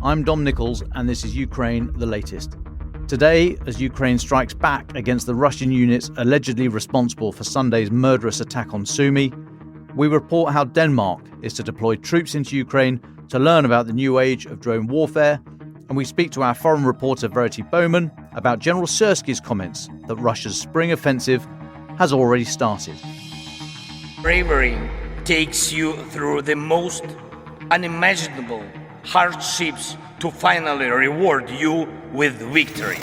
I'm Dom Nicholls, and this is Ukraine the Latest. Today, as Ukraine strikes back against the Russian units allegedly responsible for Sunday's murderous attack on Sumy, we report how Denmark is to deploy troops into Ukraine to learn about the new age of drone warfare, and we speak to our foreign reporter Verity Bowman about General Syrski's comments that Russia's spring offensive has already started. Bravery takes you through the most unimaginable hardships to finally reward you with victory.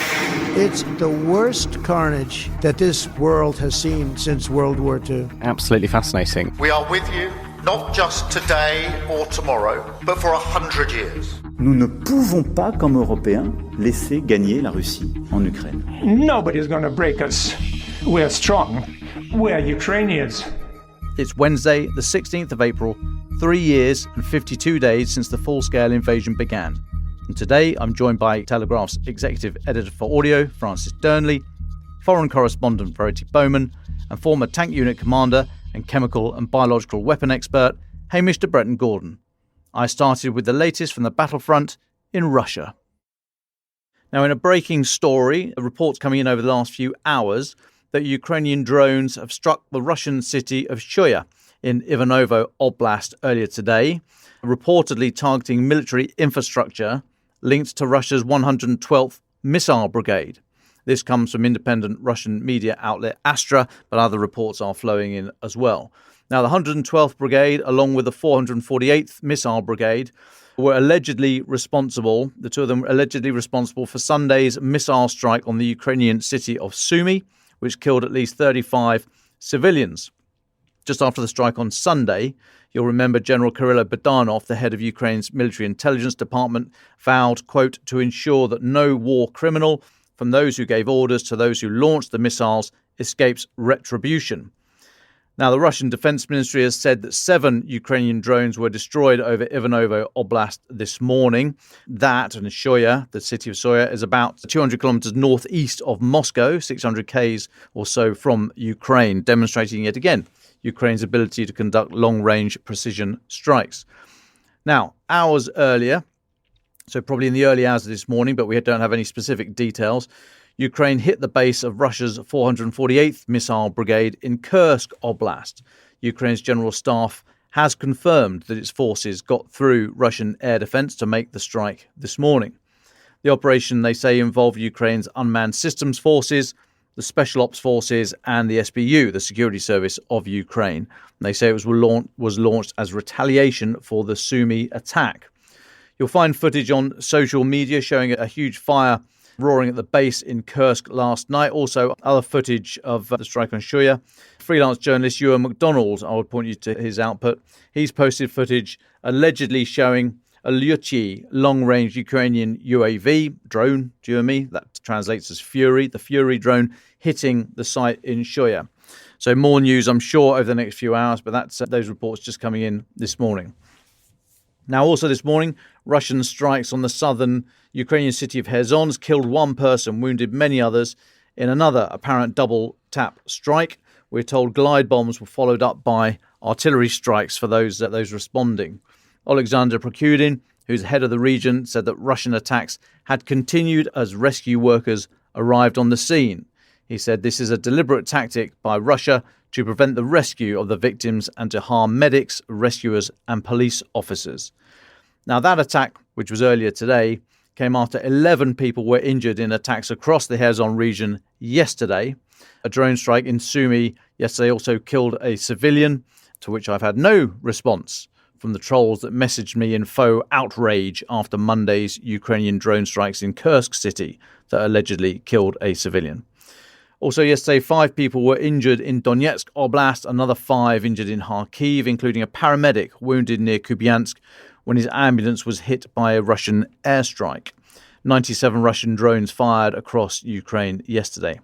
It's the worst carnage that this world has seen since World War II. Absolutely fascinating. We are with you, not just today or tomorrow, but for 100 years. Nous ne pouvons pas, comme Européens, laisser gagner la Russie en Ukraine. Nobody's going to break us. We're strong. We're Ukrainians. It's Wednesday, the 16th of April, 3 years and 52 days since the full-scale invasion began. And today I'm joined by Telegraph's executive editor for audio, Francis Dearnley, foreign correspondent Verity Bowman, and former tank unit commander and chemical and biological weapon expert Hamish De-Bretton Gordon. I started with the latest from the battlefront in Russia. Now, in a breaking story, reports coming in over the last few hours that Ukrainian drones have struck the Russian city of Sumy in Ivanovo Oblast earlier today, reportedly targeting military infrastructure linked to Russia's 112th Missile Brigade. This comes from independent Russian media outlet Astra, but other reports are flowing in as well. Now, the 112th Brigade, along with the 448th Missile Brigade, were allegedly responsible, the two of them were allegedly responsible for Sunday's missile strike on the Ukrainian city of Sumy, which killed at least 35 civilians. Just after the strike on Sunday, you'll remember General Kirill Budanov, the head of Ukraine's military intelligence department, vowed, quote, to ensure that no war criminal, from those who gave orders to those who launched the missiles, escapes retribution. Now, the Russian Defense Ministry has said that 7 Ukrainian drones were destroyed over Ivanovo Oblast this morning. That, and Sumy, the city of Sumy, is about 200 kilometers northeast of Moscow, 600 k's or so from Ukraine, demonstrating yet again Ukraine's ability to conduct long-range precision strikes. Now, hours earlier, so probably in the early hours of this morning, but we don't have any specific details, Ukraine hit the base of Russia's 448th Missile Brigade in Kursk Oblast. Ukraine's General Staff has confirmed that its forces got through Russian air defense to make the strike this morning. The operation, they say, involved Ukraine's unmanned systems forces, the Special Ops Forces and the SBU, the Security Service of Ukraine. And they say it was launched as retaliation for the Sumy attack. You'll find footage on social media showing a huge fire roaring at the base in Kursk last night. Also, other footage of the strike on Sumy. Freelance journalist Ewan MacDonald, I would point you to his output. He's posted footage allegedly showing a Lyuchi long-range Ukrainian UAV drone, do you know me? That translates as Fury, the Fury drone hitting the site in Sumy. So more news, I'm sure, over the next few hours, but that's those reports just coming in this morning. Now, also this morning, Russian strikes on the southern Ukrainian city of Kherson killed 1 person, wounded many others in another apparent double-tap strike. We're told glide bombs were followed up by artillery strikes for those responding. Alexander Prokudin, who's head of the region, said that Russian attacks had continued as rescue workers arrived on the scene. He said this is a deliberate tactic by Russia to prevent the rescue of the victims and to harm medics, rescuers and police officers. Now, that attack, which was earlier today, came after 11 people were injured in attacks across the Kherson region yesterday. A drone strike in Sumy yesterday also killed a civilian, to which I've had no response from the trolls that messaged me in faux outrage after Monday's Ukrainian drone strikes in Kursk city that allegedly killed a civilian. Also yesterday, 5 people were injured in Donetsk Oblast, another 5 injured in Kharkiv, including a paramedic wounded near Kupiansk when his ambulance was hit by a Russian airstrike. 97 Russian drones fired across Ukraine yesterday,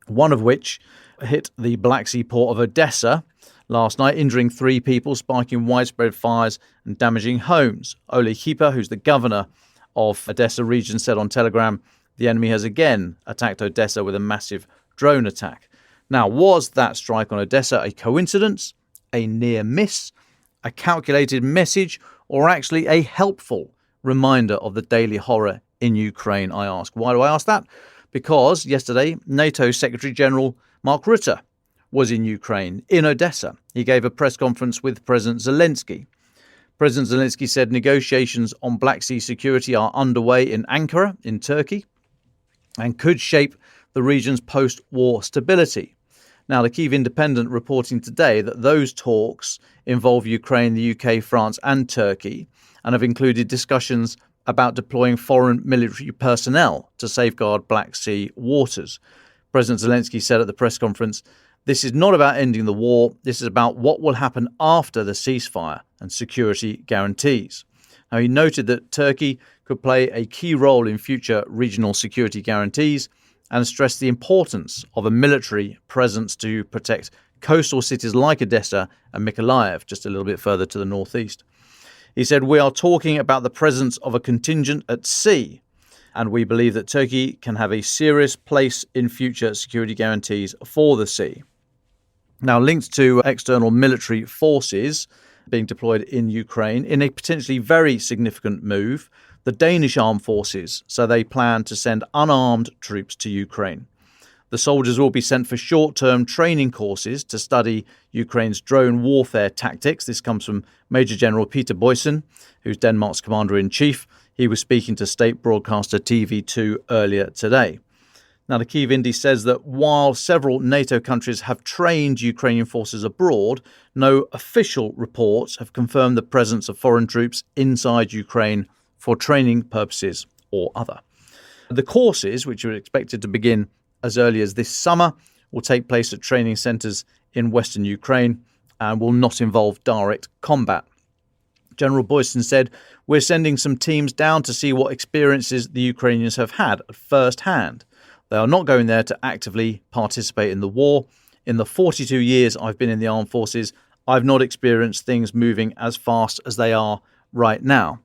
one of which hit the Black Sea port of Odessa last night, injuring 3 people, sparking widespread fires and damaging homes. Ole Kipa, who's the governor of Odessa region, said on Telegram the enemy has again attacked Odessa with a massive drone attack. Now, was that strike on Odessa a coincidence, a near miss, a calculated message, or actually a helpful reminder of the daily horror in Ukraine, I ask. Why do I ask that? Because yesterday, NATO Secretary General Mark Rutte was in Ukraine, in Odessa. He gave a press conference with President Zelensky. President Zelensky said negotiations on Black Sea security are underway in Ankara, in Turkey, and could shape the region's post-war stability. Now, the Kyiv Independent reporting today that those talks involve Ukraine, the UK, France and Turkey, and have included discussions about deploying foreign military personnel to safeguard Black Sea waters. President Zelensky said at the press conference, "This is not about ending the war. This is about what will happen after the ceasefire and security guarantees." Now, he noted that Turkey could play a key role in future regional security guarantees and stressed the importance of a military presence to protect coastal cities like Odessa and Mykolaiv, just a little bit further to the northeast. He said, "We are talking about the presence of a contingent at sea, and we believe that Turkey can have a serious place in future security guarantees for the sea." Now, linked to external military forces being deployed in Ukraine in a potentially very significant move, the Danish armed forces, so they plan to send unarmed troops to Ukraine. The soldiers will be sent for short-term training courses to study Ukraine's drone warfare tactics. This comes from Major General Peter Boysen, who's Denmark's commander-in-chief. He was speaking to state broadcaster TV2 earlier today. Now, the Kyiv Indie says that while several NATO countries have trained Ukrainian forces abroad, no official reports have confirmed the presence of foreign troops inside Ukraine for training purposes or other. The courses, which are expected to begin as early as this summer, will take place at training centres in western Ukraine and will not involve direct combat. General Boysen said, "We're sending some teams down to see what experiences the Ukrainians have had at first hand. They are not going there to actively participate in the war. In the 42 years I've been in the armed forces, I've not experienced things moving as fast as they are right now."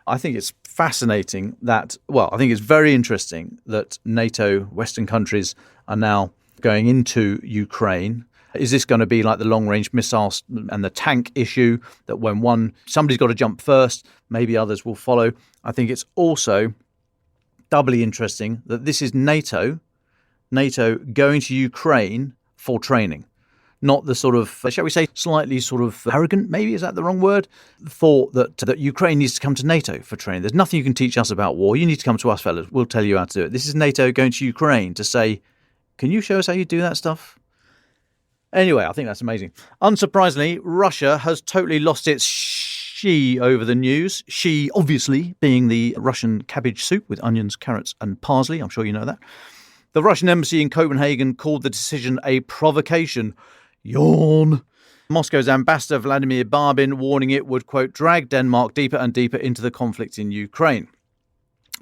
I think it's fascinating that, I think it's very interesting that NATO, Western countries, are now going into Ukraine. Is this going to be like the long-range missiles and the tank issue, that when somebody's got to jump first, maybe others will follow? I think it's also doubly interesting that this is NATO going to Ukraine for training. Not the sort of, shall we say, slightly sort of arrogant, maybe, is that the wrong word, thought that Ukraine needs to come to NATO for training. There's nothing you can teach us about war. You need to come to us, fellas. We'll tell you how to do it. This is NATO going to Ukraine to say, can you show us how you do that stuff? Anyway, I think that's amazing. Unsurprisingly, Russia has totally lost its she over the news. She, obviously, being the Russian cabbage soup with onions, carrots and parsley. I'm sure you know that. The Russian embassy in Copenhagen called the decision a provocation. Yawn. Moscow's ambassador Vladimir Barbin warning it would, quote, drag Denmark deeper and deeper into the conflict in Ukraine.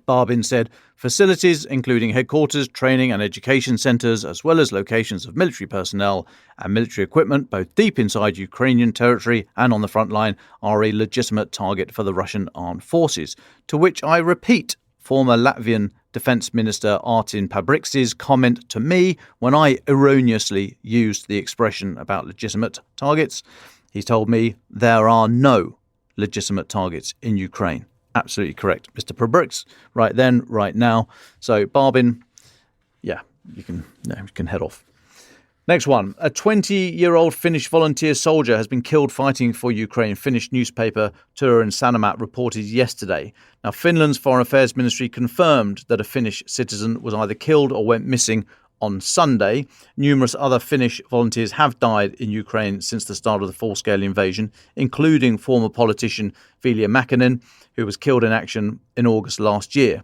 Barbin said facilities, including headquarters, training and education centres, as well as locations of military personnel and military equipment, both deep inside Ukrainian territory and on the front line, are a legitimate target for the Russian armed forces. To which I repeat former Latvian Defence Minister Artin Pabriks's comment to me when I erroneously used the expression about legitimate targets. He told me there are no legitimate targets in Ukraine. Absolutely correct, Mr. Pabriks. Right then, right now. So, Barbin, you can head off. Next one. A 20-year-old Finnish volunteer soldier has been killed fighting for Ukraine, Finnish newspaper Turun Sanomat reported yesterday. Now, Finland's Foreign Affairs Ministry confirmed that a Finnish citizen was either killed or went missing on Sunday. Numerous other Finnish volunteers have died in Ukraine since the start of the full-scale invasion, including former politician Vilja Mäkinen, who was killed in action in August last year.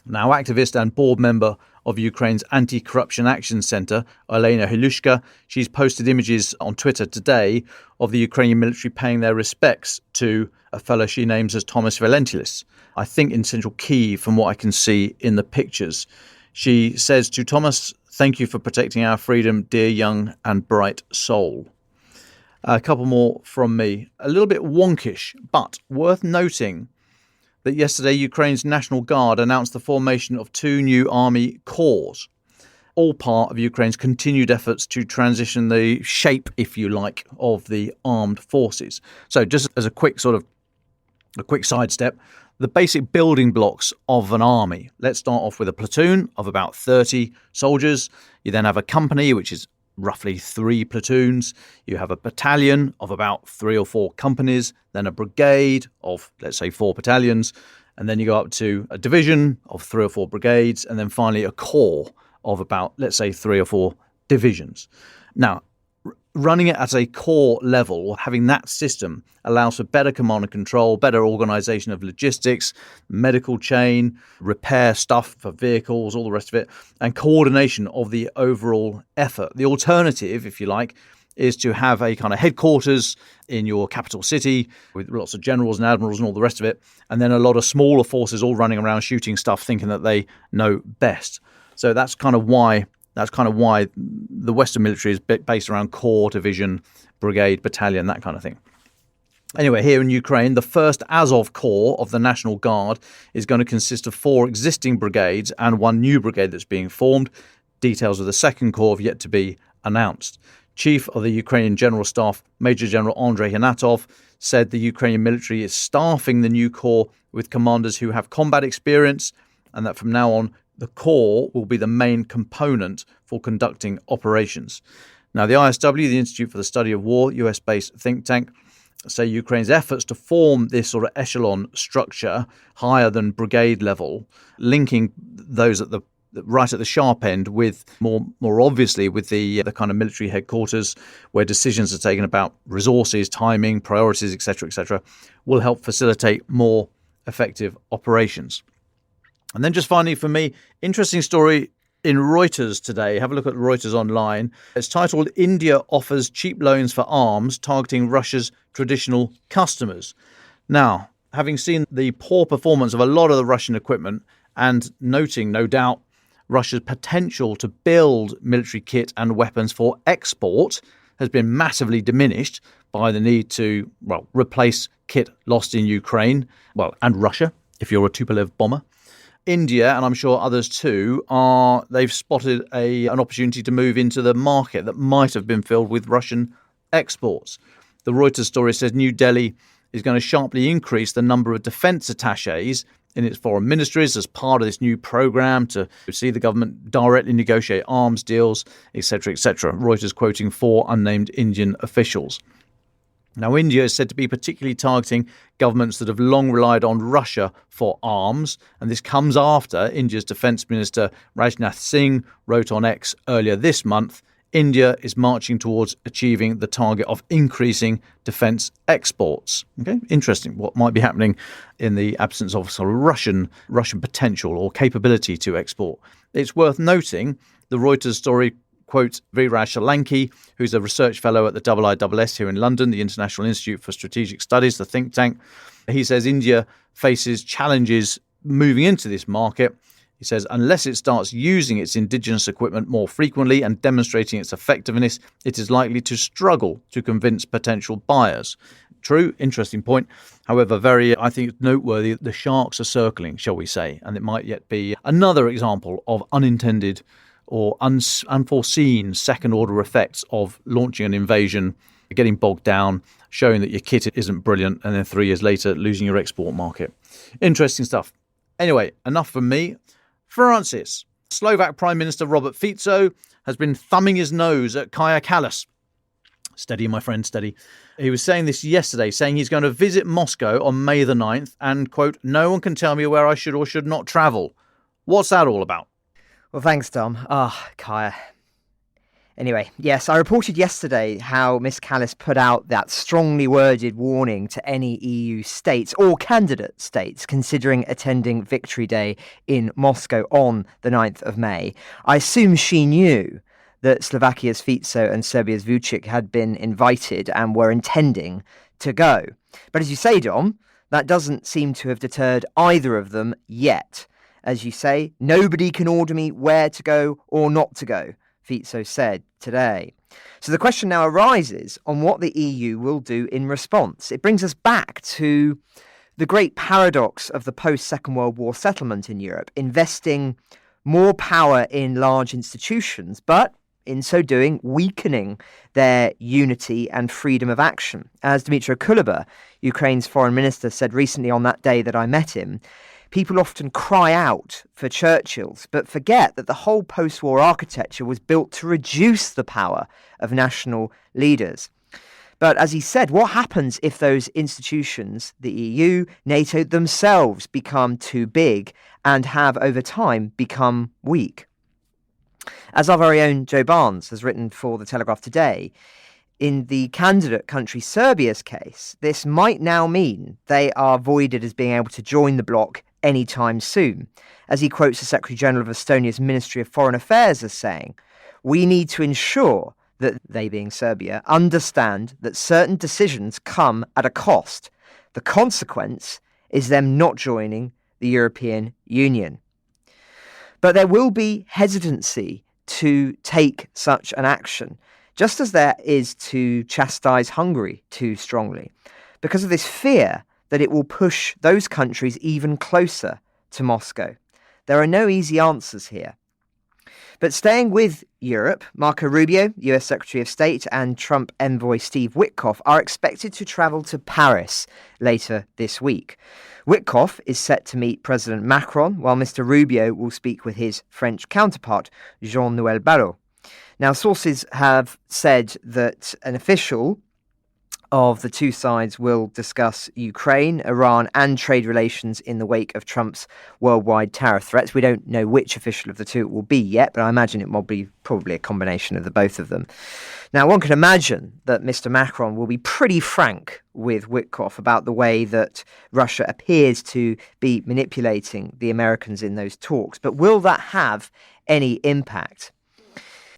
Now, activist and board member of Ukraine's Anti-Corruption Action Centre, Elena Hilushka, she's posted images on Twitter today of the Ukrainian military paying their respects to a fellow she names as Thomas Valentilis, I think in central Kyiv from what I can see in the pictures. She says to Thomas, "Thank you for protecting our freedom, dear young and bright soul." A couple more from me. A little bit wonkish, but worth noting that yesterday Ukraine's National Guard announced the formation of 2 new army corps, all part of Ukraine's continued efforts to transition the shape, if you like, of the armed forces. So just as a quick sort of a quick sidestep, the basic building blocks of an army. Let's start off with a platoon of about 30 soldiers. You then have a company, which is roughly 3 platoons. You have a battalion of about 3 or 4 companies, then a brigade of, let's say, 4 battalions, and then you go up to a division of 3 or 4 brigades, and then finally a corps of about, let's say, 3 or 4 divisions. Now, running it at a core level, or having that system, allows for better command and control, better organisation of logistics, medical chain, repair stuff for vehicles, all the rest of it, and coordination of the overall effort. The alternative, if you like, is to have a kind of headquarters in your capital city with lots of generals and admirals and all the rest of it, and then a lot of smaller forces all running around shooting stuff, thinking that they know best. So that's kind of why the Western military is based around corps, division, brigade, battalion, that kind of thing. Anyway, here in Ukraine, the first Azov Corps of the National Guard is going to consist of 4 existing brigades and 1 new brigade that's being formed. Details of the second corps have yet to be announced. Chief of the Ukrainian General Staff, Major General Andrei Hinatov, said the Ukrainian military is staffing the new corps with commanders who have combat experience, and that from now on, the corps will be the main component for conducting operations. Now, the ISW, the Institute for the Study of War, US-based think tank, say Ukraine's efforts to form this sort of echelon structure higher than brigade level, linking those at the right at the sharp end with more obviously with the kind of military headquarters where decisions are taken about resources, timing, priorities, etc., will help facilitate more effective operations. And then just finally for me, interesting story in Reuters today. Have a look at Reuters online. It's titled, "India offers cheap loans for arms targeting Russia's traditional customers." Now, having seen the poor performance of a lot of the Russian equipment and noting, no doubt, Russia's potential to build military kit and weapons for export has been massively diminished by the need to, replace kit lost in Ukraine, and Russia, if you're a Tupolev bomber. India, and I'm sure others too, they've spotted an opportunity to move into the market that might have been filled with Russian exports. The Reuters story says New Delhi is going to sharply increase the number of defence attaches in its foreign ministries as part of this new program to see the government directly negotiate arms deals, etc., etc. Reuters quoting 4 unnamed Indian officials. Now, India is said to be particularly targeting governments that have long relied on Russia for arms, and this comes after India's Defence Minister Rajnath Singh wrote on X earlier this month, India is marching towards achieving the target of increasing defence exports. Okay, interesting what might be happening in the absence of sort of Russian potential or capability to export. It's worth noting the Reuters story quotes Viraj Solanki, who's a research fellow at the IISS here in London, the International Institute for Strategic Studies, the think tank. He says India faces challenges moving into this market. He says unless it starts using its indigenous equipment more frequently and demonstrating its effectiveness, it is likely to struggle to convince potential buyers. True, interesting point. However, I think noteworthy, the sharks are circling, shall we say, and it might yet be another example of unintended or unforeseen second-order effects of launching an invasion, getting bogged down, showing that your kit isn't brilliant, and then 3 years later losing your export market. Interesting stuff. Anyway, enough from me. Francis, Slovak Prime Minister Robert Fico has been thumbing his nose at Kaja Kallas. Steady, my friend, steady. He was saying this yesterday, saying he's going to visit Moscow on May the 9th and, quote, "No one can tell me where I should or should not travel." What's that all about? Well, thanks, Dom. Kaja. Anyway, yes, I reported yesterday how Miss Kallas put out that strongly worded warning to any EU states or candidate states considering attending Victory Day in Moscow on the 9th of May. I assume she knew that Slovakia's Fico and Serbia's Vučić had been invited and were intending to go. But as you say, Dom, that doesn't seem to have deterred either of them yet. As you say, nobody can order me where to go or not to go, Fico said today. So the question now arises on what the EU will do in response. It brings us back to the great paradox of the post-Second World War settlement in Europe, investing more power in large institutions, but in so doing weakening their unity and freedom of action. As Dmytro Kuleba, Ukraine's foreign minister, said recently on that day that I met him, people often cry out for Churchills, but forget that the whole post-war architecture was built to reduce the power of national leaders. But as he said, what happens if those institutions, the EU, NATO themselves, become too big and have over time become weak? As our very own Joe Barnes has written for the Telegraph today, in the candidate country Serbia's case, this might now mean they are voided as being able to join the bloc anytime soon. As he quotes the Secretary General of Estonia's Ministry of Foreign Affairs as saying, "We need to ensure that they, being Serbia, understand that certain decisions come at a cost. The consequence is them not joining the European Union." But there will be hesitancy to take such an action, just as there is to chastise Hungary too strongly, because of this fear that it will push those countries even closer to Moscow. There are no easy answers here. But staying with Europe, Marco Rubio, US Secretary of State, and Trump envoy Steve Witkoff are expected to travel to Paris later this week. Witkoff is set to meet President Macron, while Mr. Rubio will speak with his French counterpart, Jean-Noël Barrot. Now, sources have said that an official of the two sides will discuss Ukraine, Iran, and trade relations in the wake of Trump's worldwide tariff threats. We don't know which official of the two it will be yet, but I imagine it will be probably a combination of the both of them. Now, one can imagine that Mr. Macron will be pretty frank with Witkoff about the way that Russia appears to be manipulating the Americans in those talks. But will that have any impact?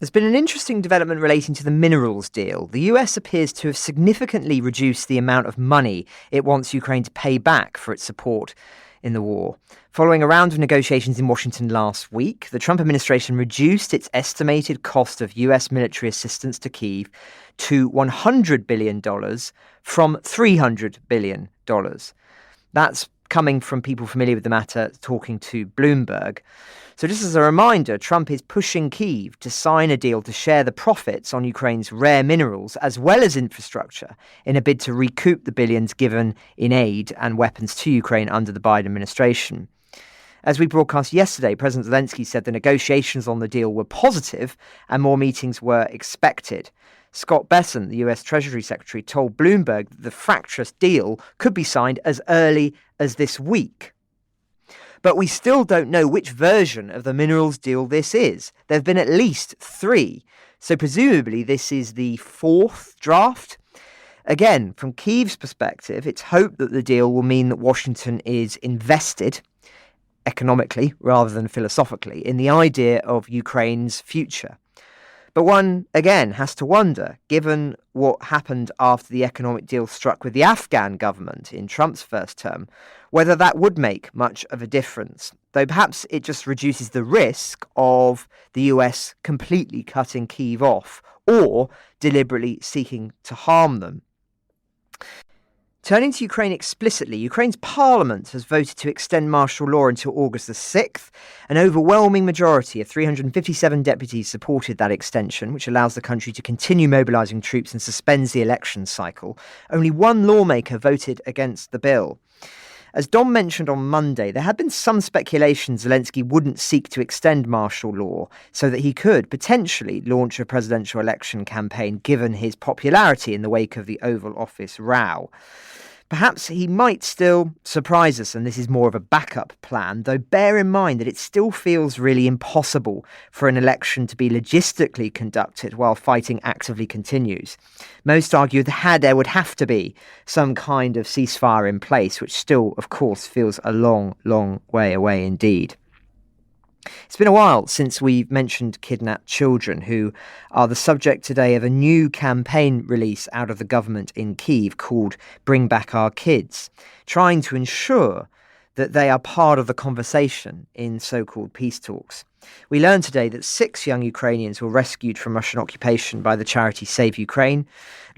There's been an interesting development relating to the minerals deal. The US appears to have significantly reduced the amount of money it wants Ukraine to pay back for its support in the war. Following a round of negotiations in Washington last week, the Trump administration reduced its estimated cost of US military assistance to Kyiv to $100 billion from $300 billion. That's coming from people familiar with the matter talking to Bloomberg. So just as a reminder, Trump is pushing Kyiv to sign a deal to share the profits on Ukraine's rare minerals as well as infrastructure in a bid to recoup the billions given in aid and weapons to Ukraine under the Biden administration. As we broadcast yesterday, President Zelensky said the negotiations on the deal were positive and more meetings were expected. Scott Bessent, the US Treasury Secretary, told Bloomberg that the fractious deal could be signed as early as this week. But we still don't know which version of the minerals deal this is. There have been at least 3, so presumably this is the 4th draft. Again, from Kyiv's perspective, it's hoped that the deal will mean that Washington is invested, economically rather than philosophically, in the idea of Ukraine's future. But one, again, has to wonder, given what happened after the economic deal struck with the Afghan government in Trump's first term, whether that would make much of a difference, though perhaps it just reduces the risk of the US completely cutting Kyiv off or deliberately seeking to harm them. Turning to Ukraine explicitly, Ukraine's parliament has voted to extend martial law until August the 6th. An overwhelming majority of 357 deputies supported that extension, which allows the country to continue mobilising troops and suspends the election cycle. Only one lawmaker voted against the bill. As Dom mentioned on Monday, there had been some speculation Zelensky wouldn't seek to extend martial law so that he could potentially launch a presidential election campaign given his popularity in the wake of the Oval Office row. Perhaps he might still surprise us, and this is more of a backup plan, though bear in mind that it still feels really impossible for an election to be logistically conducted while fighting actively continues. Most argue that there would have to be some kind of ceasefire in place, which still, of course, feels a long, long way away indeed. It's been a while since we've mentioned kidnapped children, who are the subject today of a new campaign release out of the government in Kyiv called Bring Back Our Kids, trying to ensure that they are part of the conversation in so-called peace talks. We learned today that 6 young Ukrainians were rescued from Russian occupation by the charity Save Ukraine.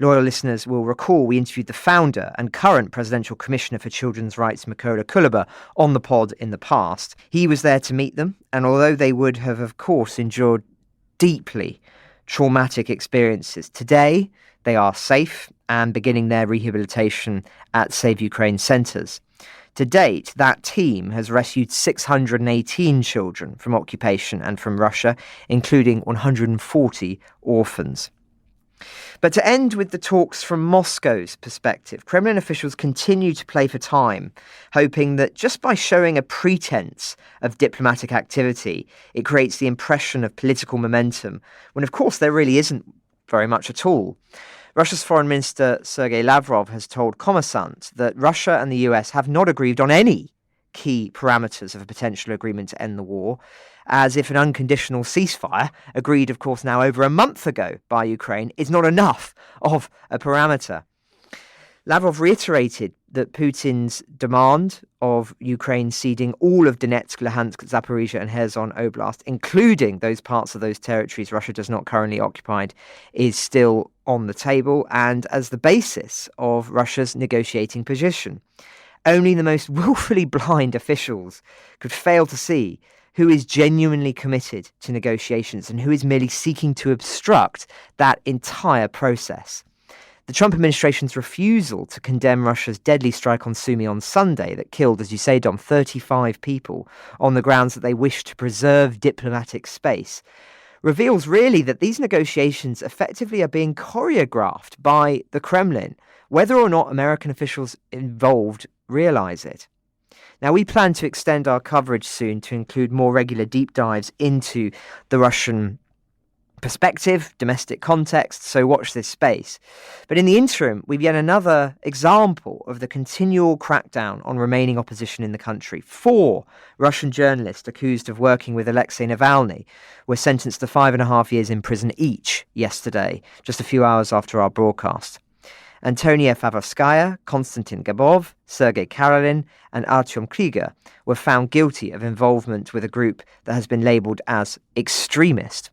Loyal listeners will recall we interviewed the founder and current Presidential Commissioner for Children's Rights, Mykola Kuleba, on the pod in the past. He was there to meet them, and although they would have, of course, endured deeply traumatic experiences. Today, they are safe and beginning their rehabilitation at Save Ukraine centres. To date, that team has rescued 618 children from occupation and from Russia, including 140 orphans. But to end with the talks from Moscow's perspective, Kremlin officials continue to play for time, hoping that just by showing a pretense of diplomatic activity, it creates the impression of political momentum, when of course there really isn't very much at all. Russia's Foreign Minister Sergei Lavrov has told Kommersant that Russia and the US have not agreed on any key parameters of a potential agreement to end the war, as if an unconditional ceasefire, agreed of course now over a month ago by Ukraine, is not enough of a parameter. Lavrov reiterated that Putin's demand of Ukraine ceding all of Donetsk, Luhansk, Zaporizhia and Kherson Oblast, including those parts of those territories Russia does not currently occupy, is still on the table and as the basis of Russia's negotiating position. Only the most willfully blind officials could fail to see who is genuinely committed to negotiations and who is merely seeking to obstruct that entire process. The Trump administration's refusal to condemn Russia's deadly strike on Sumy on Sunday that killed, as you say, Dom, 35 people on the grounds that they wish to preserve diplomatic space reveals really that these negotiations effectively are being choreographed by the Kremlin, whether or not American officials involved realize it. Now, we plan to extend our coverage soon to include more regular deep dives into the Russian perspective, domestic context, so watch this space. But in the interim, we've yet another example of the continual crackdown on remaining opposition in the country. 4 Russian journalists accused of working with Alexei Navalny were sentenced to 5.5 years in prison each yesterday, just a few hours after our broadcast. Antonia Favorskaya, Konstantin Gabov, Sergei Karelin and Artyom Krieger were found guilty of involvement with a group that has been labelled as extremist.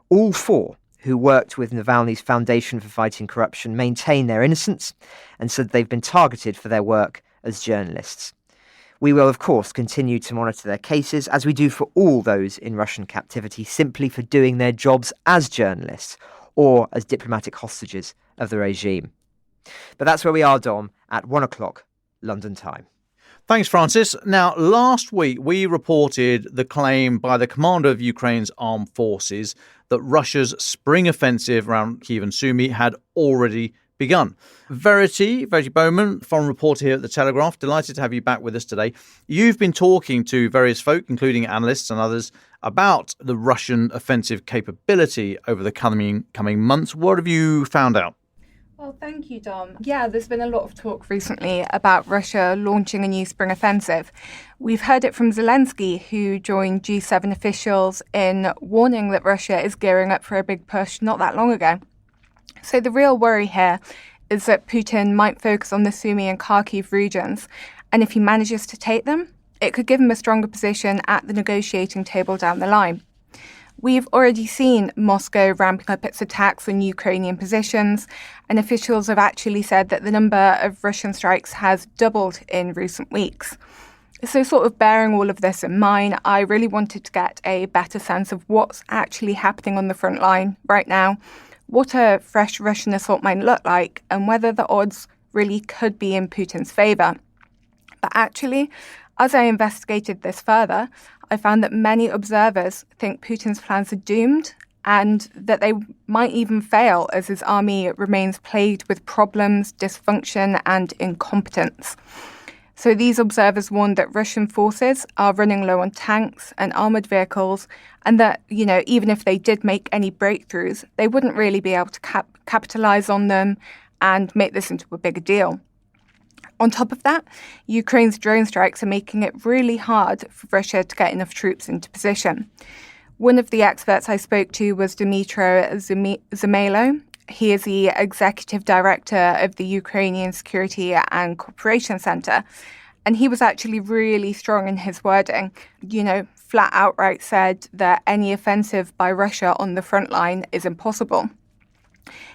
All 4 who worked with Navalny's Foundation for Fighting Corruption maintain their innocence and said they've been targeted for their work as journalists. We will, of course, continue to monitor their cases, as we do for all those in Russian captivity, simply for doing their jobs as journalists or as diplomatic hostages of the regime. But that's where we are, Dom, at 1 o'clock London time. Thanks, Francis. Now, last week we reported the claim by the commander of Ukraine's armed forces that Russia's spring offensive around Kyiv and Sumy had already begun. Verity Bowman, foreign reporter here at the Telegraph, delighted to have you back with us today. You've been talking to various folk, including analysts and others, about the Russian offensive capability over the coming months. What have you found out? Well, thank you, Dom. Yeah, there's been a lot of talk recently about Russia launching a new spring offensive. We've heard it from Zelensky, who joined G7 officials in warning that Russia is gearing up for a big push not that long ago. So the real worry here is that Putin might focus on the Sumy and Kharkiv regions, and if he manages to take them, it could give him a stronger position at the negotiating table down the line. We've already seen Moscow ramping up its attacks on Ukrainian positions, and officials have actually said that the number of Russian strikes has doubled in recent weeks. So sort of bearing all of this in mind, I really wanted to get a better sense of what's actually happening on the front line right now, what a fresh Russian assault might look like, and whether the odds really could be in Putin's favour. But actually, as I investigated this further, I found that many observers think Putin's plans are doomed and that they might even fail as his army remains plagued with problems, dysfunction and incompetence. So these observers warned that Russian forces are running low on tanks and armoured vehicles and that, even if they did make any breakthroughs, they wouldn't really be able to capitalise on them and make this into a bigger deal. On top of that, Ukraine's drone strikes are making it really hard for Russia to get enough troops into position. One of the experts I spoke to was Dmytro Zemelo. He is the executive director of the Ukrainian Security and Cooperation Centre, and he was actually really strong in his wording. Flat outright said that any offensive by Russia on the front line is impossible.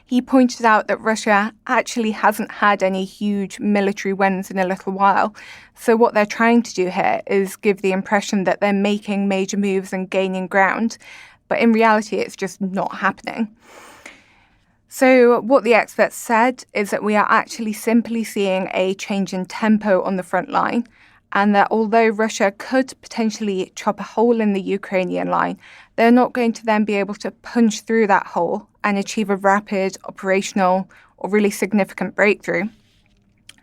He pointed out that Russia actually hasn't had any huge military wins in a little while. So what they're trying to do here is give the impression that they're making major moves and gaining ground. but in reality, it's just not happening. So what the experts said is that we are actually simply seeing a change in tempo on the front line, and that although Russia could potentially chop a hole in the Ukrainian line, they're not going to then be able to punch through that hole and achieve a rapid, operational, or really significant breakthrough.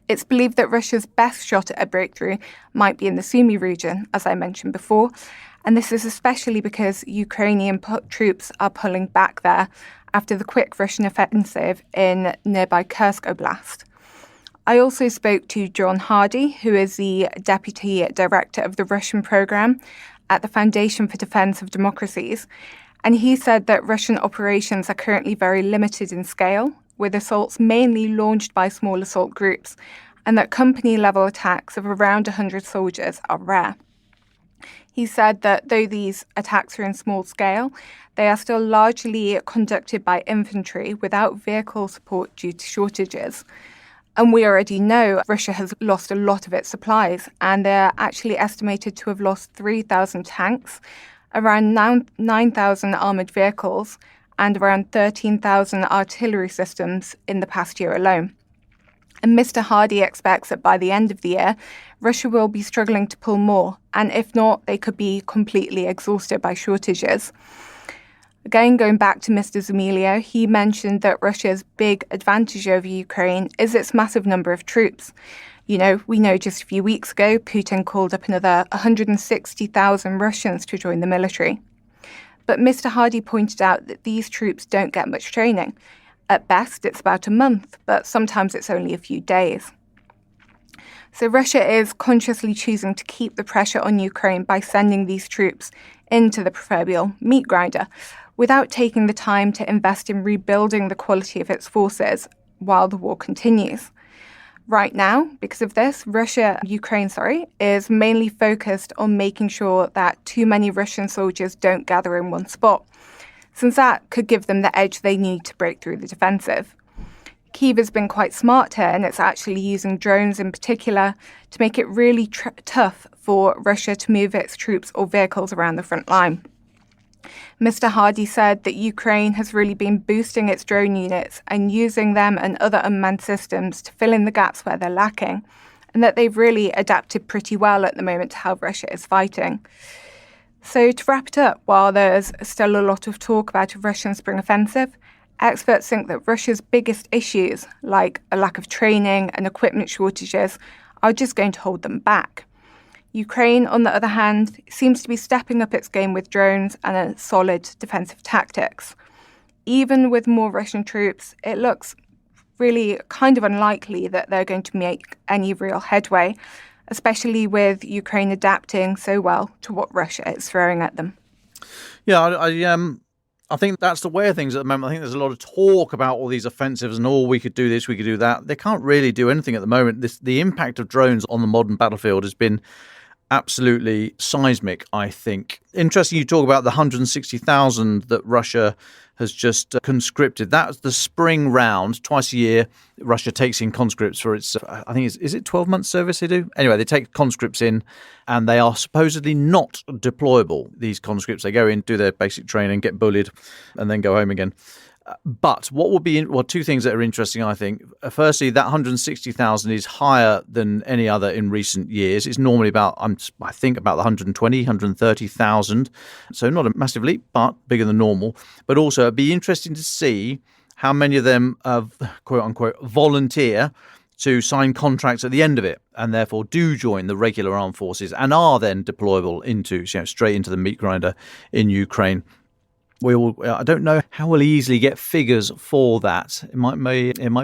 It's believed that Russia's best shot at a breakthrough might be in the Sumy region, as I mentioned before, and this is especially because Ukrainian troops are pulling back there after the quick Russian offensive in nearby Kursk Oblast. I also spoke to John Hardy, who is the Deputy Director of the Russian Programme at the Foundation for Defence of Democracies, and he said that Russian operations are currently very limited in scale, with assaults mainly launched by small assault groups, and that company-level attacks of around 100 soldiers are rare. He said that though these attacks are in small scale, they are still largely conducted by infantry without vehicle support due to shortages. And we already know Russia has lost a lot of its supplies, and they're actually estimated to have lost 3,000 tanks, around 9,000 armoured vehicles, and around 13,000 artillery systems in the past year alone. And Mr. Hardy expects that by the end of the year, Russia will be struggling to pull more, and if not, they could be completely exhausted by shortages. Again, going back to Mr. Zemilio, he mentioned that Russia's big advantage over Ukraine is its massive number of troops. We know just a few weeks ago, Putin called up another 160,000 Russians to join the military. But Mr. Hardy pointed out that these troops don't get much training. At best, it's about a month, but sometimes it's only a few days. So Russia is consciously choosing to keep the pressure on Ukraine by sending these troops into the proverbial meat grinder, without taking the time to invest in rebuilding the quality of its forces while the war continues. Right now, because of this, Ukraine is mainly focused on making sure that too many Russian soldiers don't gather in one spot, since that could give them the edge they need to break through the defensive. Kyiv has been quite smart here, and it's actually using drones in particular to make it really tough for Russia to move its troops or vehicles around the front line. Mr. Hardy said that Ukraine has really been boosting its drone units and using them and other unmanned systems to fill in the gaps where they're lacking, and that they've really adapted pretty well at the moment to how Russia is fighting. So to wrap it up, while there's still a lot of talk about a Russian spring offensive, experts think that Russia's biggest issues, like a lack of training and equipment shortages, are just going to hold them back. Ukraine, on the other hand, seems to be stepping up its game with drones and a solid defensive tactics. Even with more Russian troops, it looks really kind of unlikely that they're going to make any real headway, especially with Ukraine adapting so well to what Russia is throwing at them. Yeah, I think that's the way of things at the moment. I think there's a lot of talk about all these offensives and we could do this, we could do that. They can't really do anything at the moment. The impact of drones on the modern battlefield has been absolutely seismic, I think. Interesting you talk about the 160,000 that Russia has just conscripted. That's the spring round. Twice a year, Russia takes in conscripts for its, I think, is it 12-month service they do? Anyway, they take conscripts in and they are supposedly not deployable, these conscripts. They go in, do their basic training, get bullied, and then go home again. But what will be two things that are interesting, I think. Firstly, that 160,000 is higher than any other in recent years. It's normally about, I think, about 120, 130,000. So not a massive leap, but bigger than normal. But also, it'd be interesting to see how many of them, quote unquote, volunteer to sign contracts at the end of it, and therefore do join the regular armed forces and are then deployable into, straight into the meat grinder in Ukraine. I don't know how we'll easily get figures for that. It might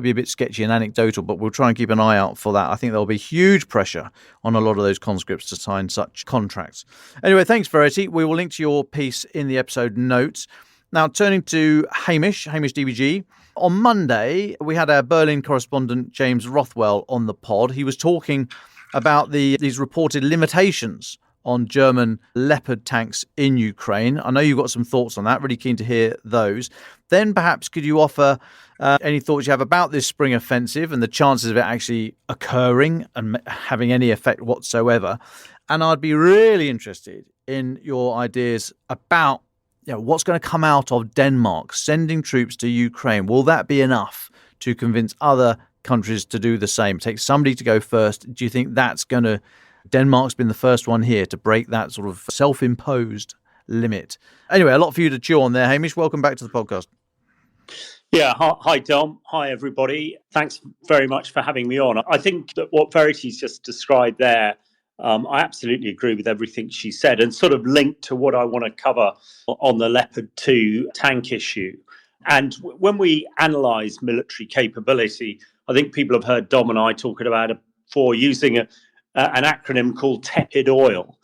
be a bit sketchy and anecdotal, but we'll try and keep an eye out for that. I think there'll be huge pressure on a lot of those conscripts to sign such contracts. Anyway, thanks, Verity. We will link to your piece in the episode notes. Now, turning to Hamish DBG. On Monday, we had our Berlin correspondent, James Rothwell, on the pod. He was talking about these reported limitations on German Leopard tanks in Ukraine. I know you've got some thoughts on that. Really keen to hear those. Then perhaps could you offer any thoughts you have about this spring offensive and the chances of it actually occurring and having any effect whatsoever? And I'd be really interested in your ideas about what's going to come out of Denmark sending troops to Ukraine? Will that be enough to convince other countries to do the same? Take somebody to go first. Do you think that's going to... Denmark's been the first one here to break that sort of self-imposed limit. Anyway, a lot for you to chew on there, Hamish. Welcome back to the podcast. Yeah, hi Dom. Hi everybody. Thanks very much for having me on. I think that what Verity's just described there, I absolutely agree with everything she said, and sort of linked to what I want to cover on the Leopard 2 tank issue. And when we analyse military capability, I think people have heard Dom and I talking about it before, using an acronym called TEPID OIL,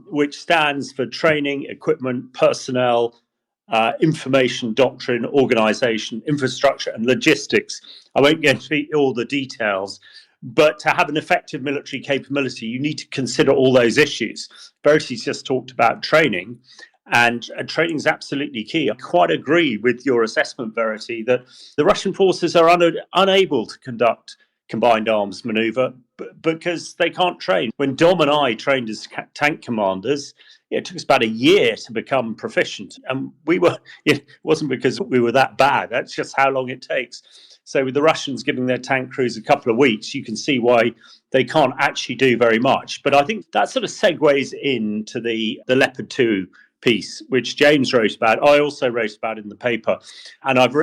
which stands for training, equipment, personnel, information, doctrine, organisation, infrastructure and logistics. I won't get into all the details, but to have an effective military capability, you need to consider all those issues. Verity's just talked about training, and training is absolutely key. I quite agree with your assessment, Verity, that the Russian forces are unable to conduct combined arms manoeuvre because they can't train. When Dom and I trained as tank commanders, it took us about a year to become proficient. And it wasn't because we were that bad. That's just how long it takes. So with the Russians giving their tank crews a couple of weeks, you can see why they can't actually do very much. But I think that sort of segues into the Leopard 2 piece, which James wrote about. I also wrote about in the paper. And I'm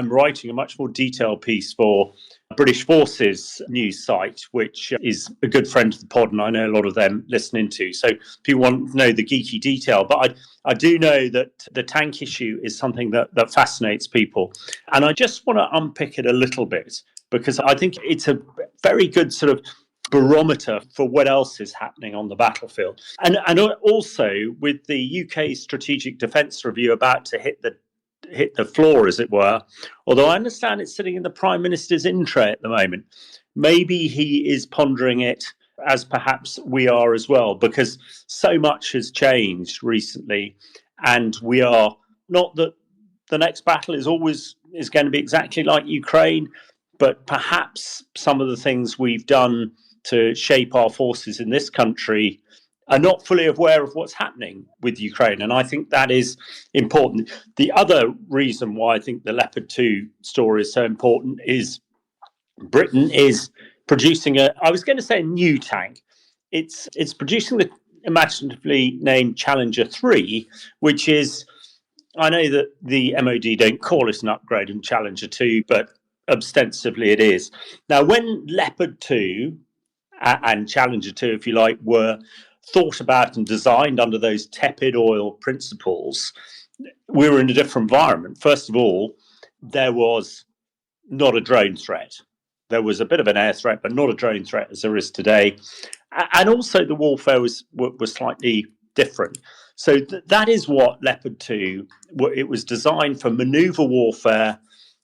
writing a much more detailed piece for British Forces news site, which is a good friend of the pod, and I know a lot of them listening to. So if you want to know the geeky detail, but I do know that the tank issue is something that fascinates people. And I just want to unpick it a little bit, because I think it's a very good sort of barometer for what else is happening on the battlefield. And also with the UK Strategic Defence Review about to hit the floor, as it were, although I understand it's sitting in the Prime Minister's in tray at the moment, maybe he is pondering it as perhaps we are as well, because so much has changed recently, and we are not that the next battle is going to be exactly like Ukraine, but perhaps some of the things we've done to shape our forces in this country are not fully aware of what's happening with Ukraine. And I think that is important. The other reason why I think the Leopard 2 story is so important is Britain is producing I was going to say a new tank. It's producing the imaginatively named Challenger 3, which is, I know that the MOD don't call it an upgrade in Challenger 2, but ostensibly it is. Now, when Leopard 2 and Challenger 2, if you like, were thought about and designed under those tepid oil principles, we were in a different environment. First of all, there was not a drone threat. There was a bit of an air threat, but not a drone threat as there is today. And also the warfare was slightly different. So that is what Leopard 2, it was designed for manoeuvre warfare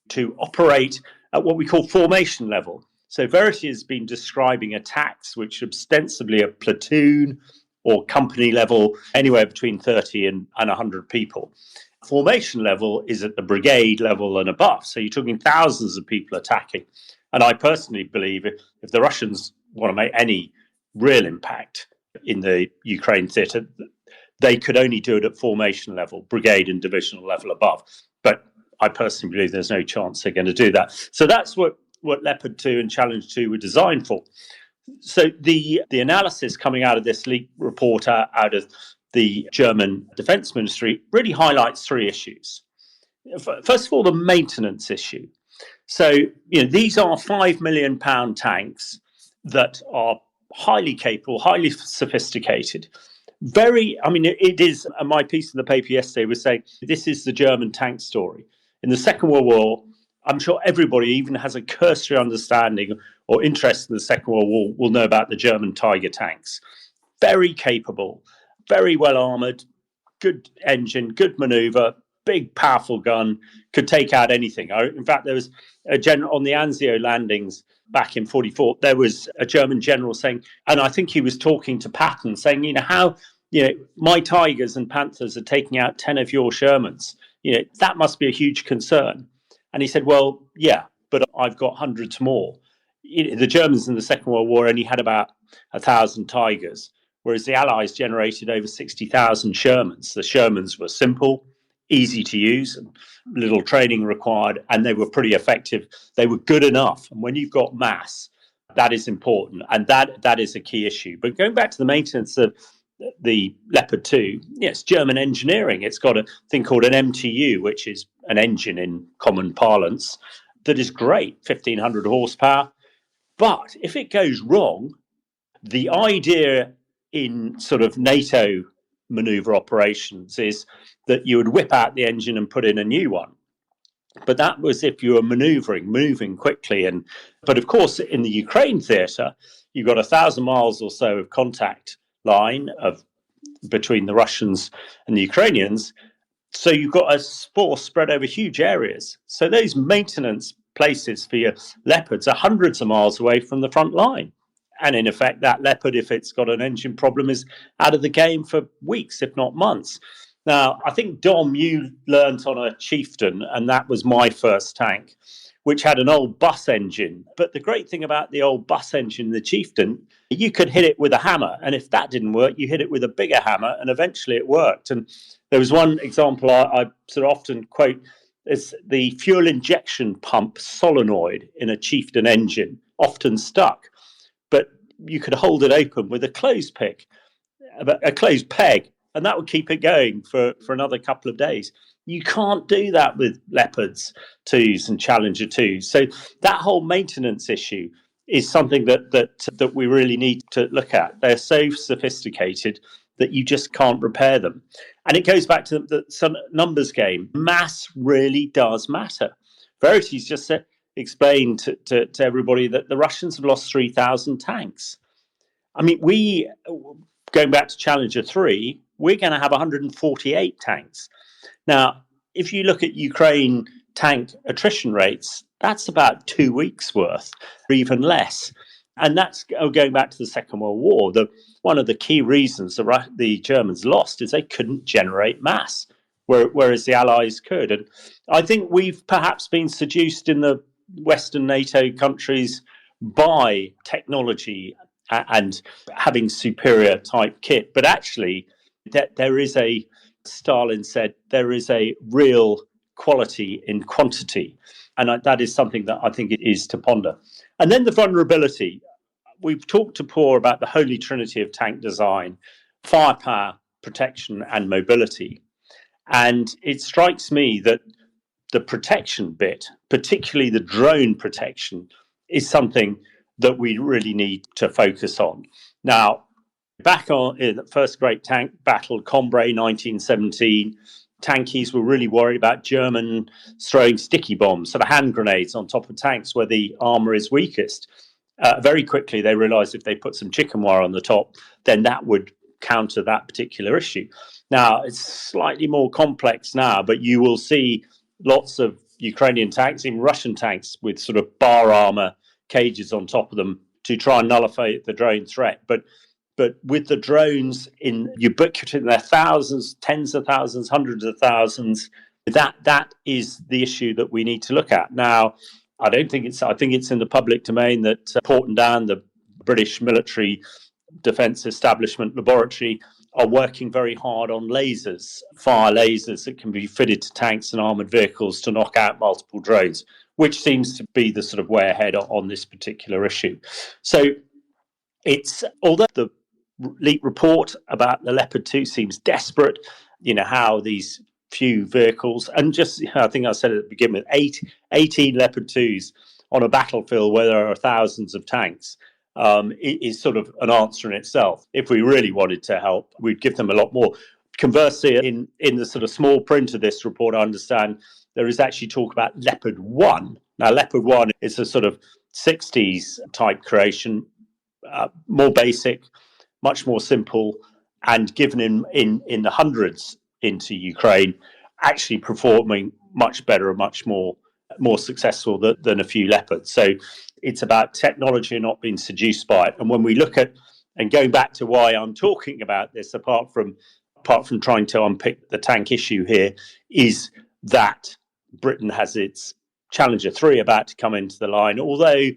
to operate at what we call formation level. So Verity has been describing attacks which ostensibly are platoon or company level, anywhere between 30 and 100 people. Formation level is at the brigade level and above. So you're talking thousands of people attacking. And I personally believe if the Russians want to make any real impact in the Ukraine theatre, they could only do it at formation level, brigade and divisional level above. But I personally believe there's no chance they're going to do that. So that's what Leopard 2 and Challenge 2 were designed for. So the analysis coming out of this leaked report out of the German Defence Ministry really highlights three issues. First of all, the maintenance issue. So, these are £5 million tanks that are highly capable, highly sophisticated. It is, and my piece in the paper yesterday was saying, this is the German tank story. In the Second World War, I'm sure everybody even has a cursory understanding or interest in the Second World War will know about the German Tiger tanks. Very capable, very well armoured, good engine, good manoeuvre, big powerful gun, could take out anything. In fact, there was a general on the Anzio landings back in 1944. There was a German general saying, and I think he was talking to Patton, saying, how my Tigers and Panthers are taking out 10 of your Shermans. That must be a huge concern. And he said, well, yeah, but I've got hundreds more. The Germans in the Second World War only had about 1,000 Tigers, whereas the Allies generated over 60,000 Shermans. The Shermans were simple, easy to use, and little training required, and they were pretty effective. They were good enough. And when you've got mass, that is important, and that is a key issue. But going back to the maintenance of the Leopard 2, it's German engineering. It's got a thing called an MTU, which is an engine in common parlance, that is great, 1,500 horsepower. But if it goes wrong, the idea in sort of NATO maneuver operations is that you would whip out the engine and put in a new one. But that was if you were moving quickly. But of course, in the Ukraine theatre, you've got 1,000 miles or so of contact line between the Russians and the Ukrainians. So you've got a force spread over huge areas. So those maintenance places for your Leopards are hundreds of miles away from the front line. And in effect, that Leopard, if it's got an engine problem, is out of the game for weeks, if not months. Now, I think, Dom, you learnt on a Chieftain, and that was my first tank, which had an old bus engine. But the great thing about the old bus engine, the Chieftain, you could hit it with a hammer. And if that didn't work, you hit it with a bigger hammer, and eventually it worked. And there was one example I sort of often quote, is the fuel injection pump solenoid in a Chieftain engine, often stuck. But you could hold it open with a clothes peg, and that would keep it going for another couple of days. You can't do that with Leopards 2s and Challenger 2s. So that whole maintenance issue is something that we really need to look at. They're so sophisticated that you just can't repair them. And it goes back to the numbers game. Mass really does matter. Verity's just explained to everybody that the Russians have lost 3,000 tanks. I mean, going back to Challenger 3, we're going to have 148 tanks. Now, if you look at Ukraine tank attrition rates, that's about 2 weeks worth, or even less. And that's going back to the Second World War. One of the key reasons the Germans lost is they couldn't generate mass, whereas the Allies could. And I think we've perhaps been seduced in the Western NATO countries by technology and having superior type kit. But actually, Stalin said, there is a real quality in quantity. And that is something that I think it is to ponder. And then the vulnerability. We've talked to Paul about the holy trinity of tank design: firepower, protection, and mobility. And it strikes me that the protection bit, particularly the drone protection, is something that we really need to focus on. Now, back in the first great tank battle, Cambrai, 1917, tankies were really worried about Germans throwing sticky bombs, sort of hand grenades on top of tanks where the armour is weakest. Very quickly, they realised if they put some chicken wire on the top, then that would counter that particular issue. Now, it's slightly more complex now, but you will see lots of Ukrainian tanks, even Russian tanks, with sort of bar armour cages on top of them to try and nullify the drone threat. But with the drones in ubiquity, there are thousands, tens of thousands, hundreds of thousands. That is the issue that we need to look at. Now, I think it's in the public domain that Porton Down, the British military defence establishment laboratory, are working very hard on lasers, fire lasers that can be fitted to tanks and armoured vehicles to knock out multiple drones, which seems to be the sort of way ahead on this particular issue. So although the leak report about the Leopard 2 seems desperate, how these few vehicles, and just, I think I said at the beginning, 18 Leopard 2s on a battlefield where there are thousands of tanks, is sort of an answer in itself. If we really wanted to help, we'd give them a lot more. Conversely, in the sort of small print of this report, I understand there is actually talk about Leopard 1. Now, Leopard 1 is a sort of 60s type creation, more basic, much more simple, and given in the hundreds into Ukraine, actually performing much better and much more successful than a few Leopards. So it's about technology and not being seduced by it. And when we look at, and going back to why I'm talking about this, apart from trying to unpick the tank issue here, is that Britain has its Challenger 3 about to come into the line, although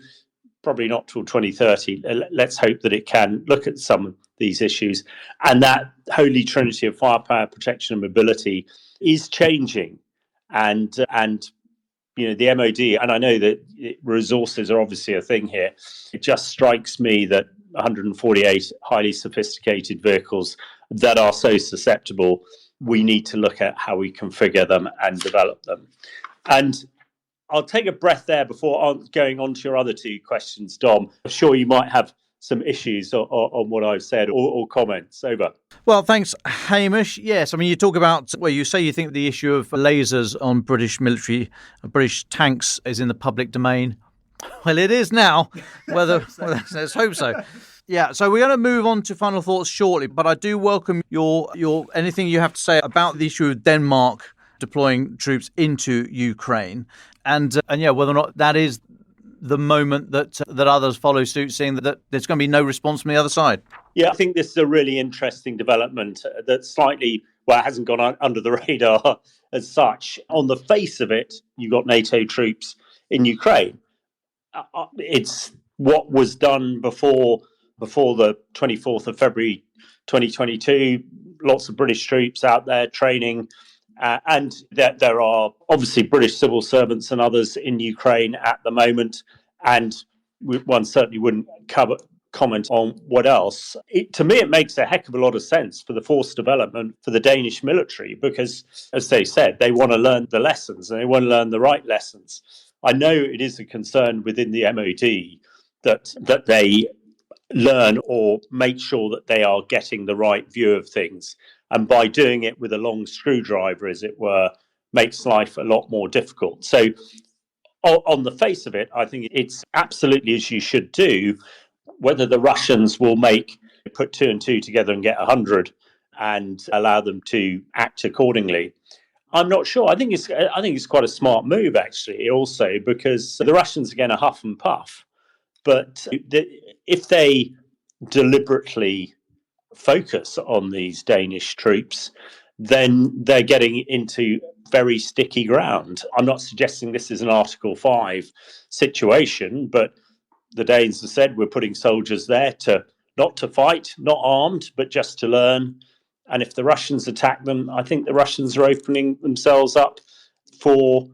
probably not till 2030. Let's hope that it can look at some of these issues. And that holy trinity of firepower, protection, and mobility is changing. And the MOD, and I know that resources are obviously a thing here. It just strikes me that 148 highly sophisticated vehicles that are so susceptible, we need to look at how we configure them and develop them. And I'll take a breath there before going on to your other two questions, Dom. I'm sure you might have some issues on what I've said or comments. Over. Well, thanks, Hamish. Yes, I mean, you talk about, you say you think the issue of lasers on British military, British tanks is in the public domain. Well, it is now. Let's hope so. Yeah, so we're going to move on to final thoughts shortly, but I do welcome your anything you have to say about the issue of Denmark deploying troops into Ukraine, and whether or not that is the moment that others follow suit, seeing that there's going to be no response from the other side. Yeah, I think this is a really interesting development that slightly, it hasn't gone under the radar as such. On the face of it, you've got NATO troops in Ukraine. It's what was done before the 24th of February 2022. Lots of British troops out there training. And that there are obviously British civil servants and others in Ukraine at the moment, and one certainly wouldn't comment on what else. To me, it makes a heck of a lot of sense for the force development for the Danish military because, as they said, they want to learn the lessons and they want to learn the right lessons. I know it is a concern within the MOD that they learn or make sure that they are getting the right view of things. And by doing it with a long screwdriver, as it were, makes life a lot more difficult. So on the face of it, I think it's absolutely as you should do. Whether the Russians will put 2 and 2 together and get 100 and allow them to act accordingly, I'm not sure. I think it's quite a smart move, actually, also, because the Russians, again, are huff and puff. But if they deliberately focus on these Danish troops, then they're getting into very sticky ground. I'm not suggesting this is an Article 5 situation, but the Danes have said we're putting soldiers there not to fight, not armed, but just to learn. And if the Russians attack them, I think the Russians are opening themselves up for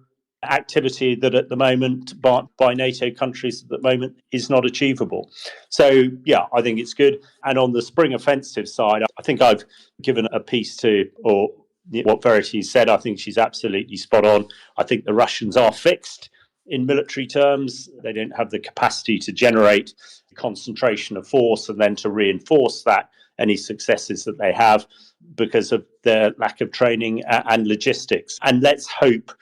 activity that at the moment by NATO countries at the moment is not achievable. So yeah, I think it's good. And on the spring offensive side, I think I've given a piece to or what Verity said. I think she's absolutely spot on. I think the Russians are fixed in military terms. They don't have the capacity to generate concentration of force and then to reinforce that any successes that they have because of their lack of training and logistics. And let's hope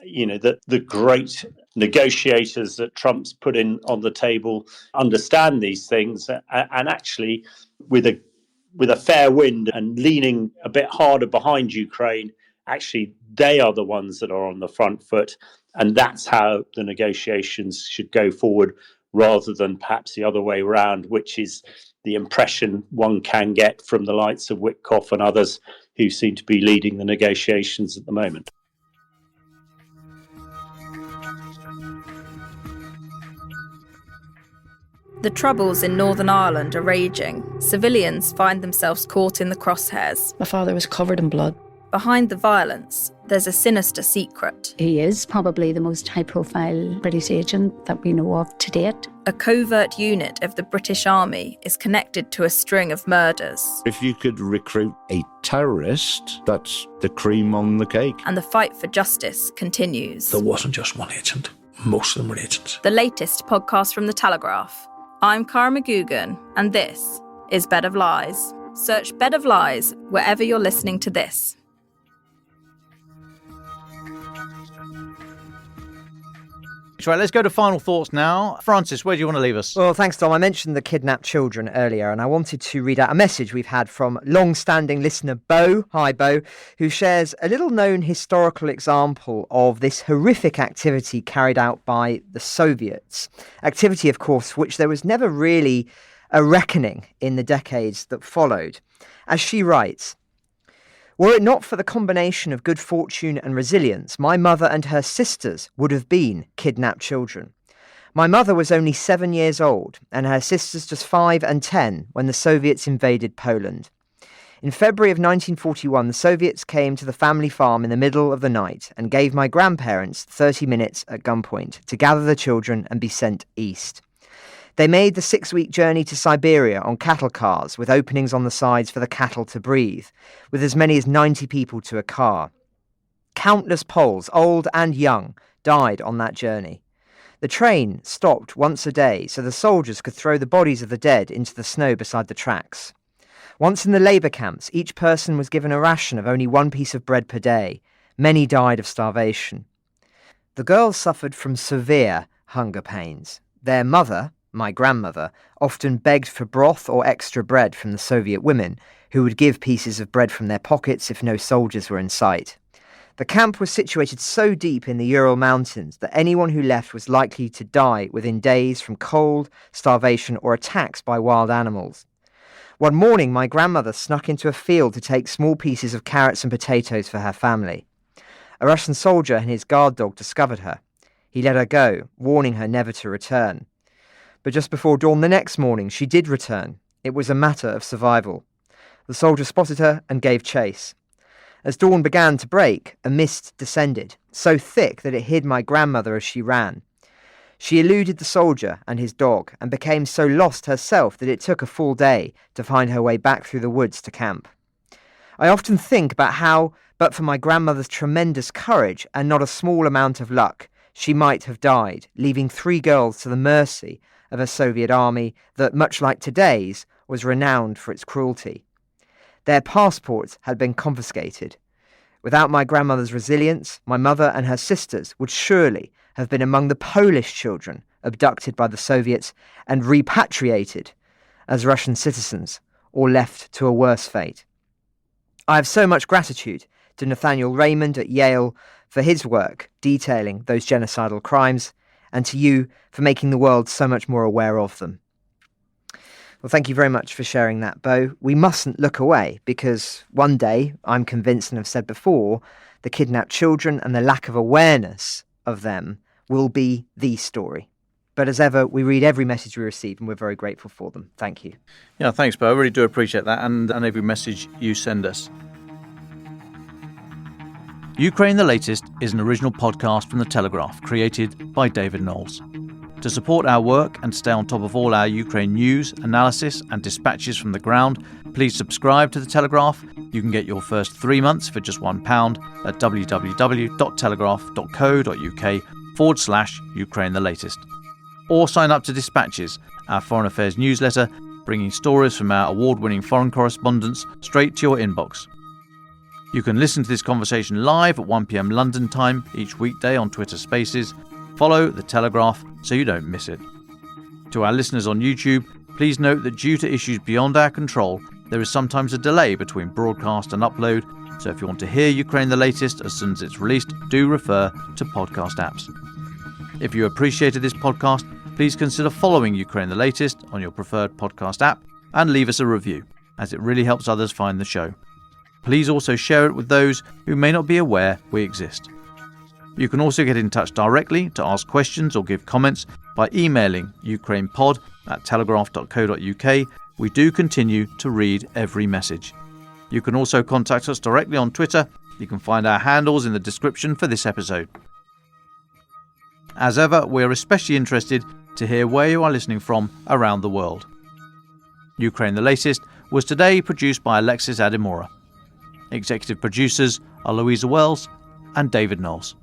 that the great negotiators that Trump's put in on the table understand these things and actually with a fair wind and leaning a bit harder behind Ukraine, actually they are the ones that are on the front foot, and that's how the negotiations should go forward rather than perhaps the other way around, which is the impression one can get from the likes of Witkoff and others who seem to be leading the negotiations at the moment. The troubles in Northern Ireland are raging. Civilians find themselves caught in the crosshairs. My father was covered in blood. Behind the violence, there's a sinister secret. He is probably the most high-profile British agent that we know of to date. A covert unit of the British Army is connected to a string of murders. If you could recruit a terrorist, that's the cream on the cake. And the fight for justice continues. There wasn't just one agent. Most of them were agents. The latest podcast from The Telegraph. I'm Cara McGugan, and this is Bed of Lies. Search Bed of Lies wherever you're listening to this. Right, let's go to final thoughts now. Francis, where do you want to leave us? Well, thanks, Dom. I mentioned the kidnapped children earlier, and I wanted to read out a message we've had from long-standing listener Bo, hi Bo, who shares a little-known historical example of this horrific activity carried out by the Soviets. Activity, of course, for which there was never really a reckoning in the decades that followed. As she writes, "Were it not for the combination of good fortune and resilience, my mother and her sisters would have been kidnapped children. My mother was only 7 years old, and her sisters just 5 and 10 when the Soviets invaded Poland. In February of 1941, the Soviets came to the family farm in the middle of the night and gave my grandparents 30 minutes at gunpoint to gather the children and be sent east. They made the 6-week journey to Siberia on cattle cars with openings on the sides for the cattle to breathe, with as many as 90 people to a car. Countless Poles, old and young, died on that journey. The train stopped once a day so the soldiers could throw the bodies of the dead into the snow beside the tracks. Once in the labour camps, each person was given a ration of only 1 piece of bread per day. Many died of starvation. The girls suffered from severe hunger pains. Their mother, my grandmother, often begged for broth or extra bread from the Soviet women, who would give pieces of bread from their pockets if no soldiers were in sight. The camp was situated so deep in the Ural Mountains that anyone who left was likely to die within days from cold, starvation, or attacks by wild animals. One morning, my grandmother snuck into a field to take small pieces of carrots and potatoes for her family. A Russian soldier and his guard dog discovered her. He let her go, warning her never to return. But just before dawn the next morning, she did return. It was a matter of survival. The soldier spotted her and gave chase. As dawn began to break, a mist descended, so thick that it hid my grandmother as she ran. She eluded the soldier and his dog and became so lost herself that it took a full day to find her way back through the woods to camp. I often think about how, but for my grandmother's tremendous courage and not a small amount of luck, she might have died, leaving 3 girls to the mercy of a Soviet army that, much like today's, was renowned for its cruelty. Their passports had been confiscated. Without my grandmother's resilience, my mother and her sisters would surely have been among the Polish children abducted by the Soviets and repatriated as Russian citizens or left to a worse fate. I have so much gratitude to Nathaniel Raymond at Yale for his work detailing those genocidal crimes, and to you for making the world so much more aware of them. Well, thank you very much for sharing that, Bo. We mustn't look away, because one day, I'm convinced and have said before, the kidnapped children and the lack of awareness of them will be the story. But as ever, we read every message we receive and we're very grateful for them. Thank you. Yeah, thanks, Bo. I really do appreciate that and every message you send us. Ukraine the Latest is an original podcast from The Telegraph, created by David Nicholls. To support our work and stay on top of all our Ukraine news, analysis and dispatches from the ground, please subscribe to The Telegraph. You can get your first 3 months for just £1 at www.telegraph.co.uk/Ukraine the Latest. Or sign up to Dispatches, our foreign affairs newsletter, bringing stories from our award-winning foreign correspondents straight to your inbox. You can listen to this conversation live at 1 p.m. London time each weekday on Twitter Spaces. Follow The Telegraph so you don't miss it. To our listeners on YouTube, please note that due to issues beyond our control, there is sometimes a delay between broadcast and upload, so if you want to hear Ukraine the Latest as soon as it's released, do refer to podcast apps. If you appreciated this podcast, please consider following Ukraine the Latest on your preferred podcast app and leave us a review, as it really helps others find the show. Please also share it with those who may not be aware we exist. You can also get in touch directly to ask questions or give comments by emailing ukrainepod@telegraph.co.uk. We do continue to read every message. You can also contact us directly on Twitter. You can find our handles in the description for this episode. As ever, we are especially interested to hear where you are listening from around the world. Ukraine the Latest was today produced by Alexis Adimora. Executive producers are Louisa Wells and David Nicholls.